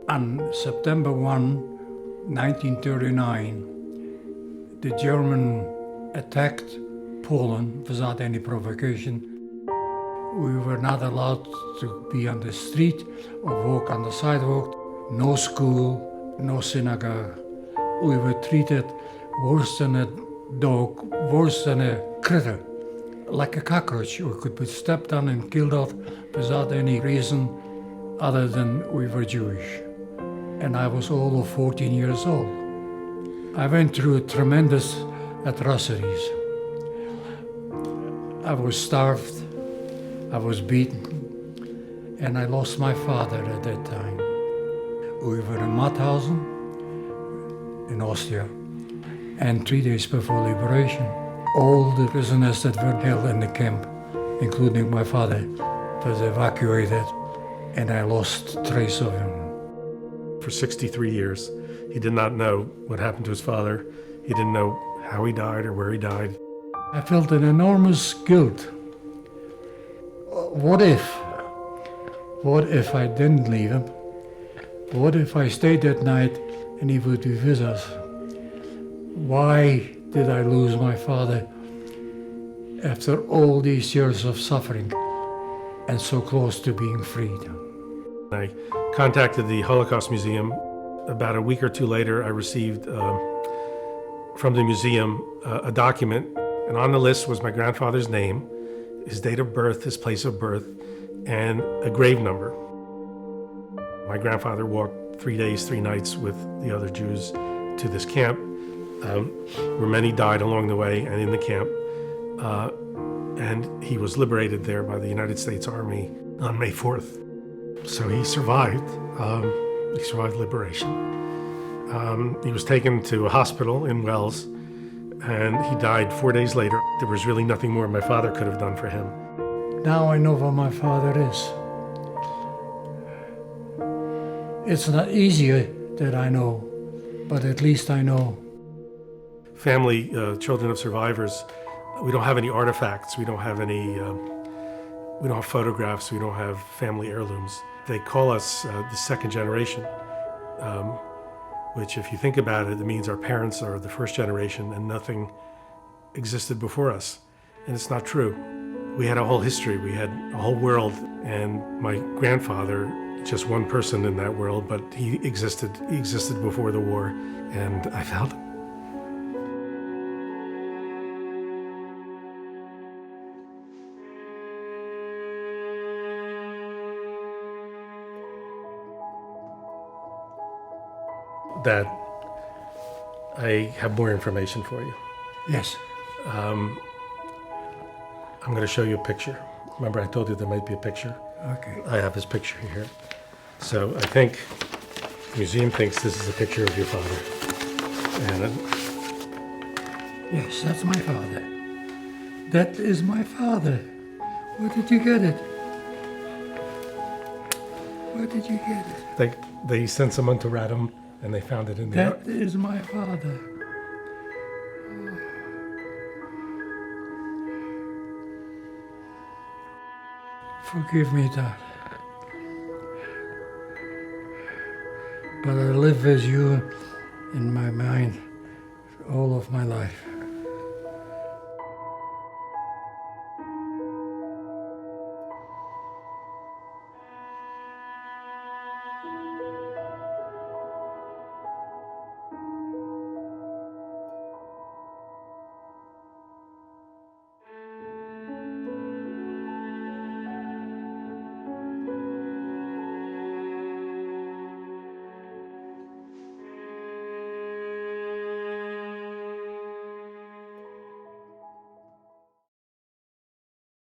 On September 1, 1939, the German attacked Poland without any provocation. We were not allowed to be on the street or walk on the sidewalk. No school, no synagogue. We were treated worse than a dog, worse than a critter, like a cockroach. We could be stepped on and killed off without any reason other than we were Jewish. And I was all of 14 years old. I went through tremendous atrocities. I was starved, I was beaten, and I lost my father at that time. We were in Mauthausen, in Austria, and 3 days before liberation, all the prisoners that were held in the camp, including my father, was evacuated, and I lost trace of him. For 63 years, he did not know what happened to his father. He didn't know how he died or where he died. I felt an enormous guilt. What if? What if I didn't leave him? What if I stayed that night and he would be with us? Why did I lose my father after all these years of suffering and so close to being freed? I contacted the Holocaust Museum. About a week or two later, I received from the museum a document, and on the list was my grandfather's name, his date of birth, his place of birth, and a grave number. My grandfather walked 3 days, 3 nights with the other Jews to this camp, where many died along the way and in the camp. And he was liberated there by the United States Army on May 4th. So he survived. He survived liberation. He was taken to a hospital in Wells, and he died 4 days later. There was really nothing more my father could have done for him. Now I know where my father is. It's not easier that I know, but at least I know. Family, children of survivors, we don't have any artifacts. We don't have any, we don't have photographs. We don't have family heirlooms. They call us the second generation, which if you think about it, it means our parents are the first generation and nothing existed before us. And it's not true. We had a whole history, we had a whole world, and my grandfather, just one person in that world, but he existed before the war, and I felt it. That I have more information for you. Yes. I'm going to show you a picture. Remember I told you there might be a picture? Okay. I have his picture here. So I think the museum thinks this is a picture of your father. And Yes, that's my father. That is my father. Where did you get it? Where did you get it? they sent someone to Radom and they found it in there. That is my father. Forgive me, Dad. But I live with you in my mind all of my life.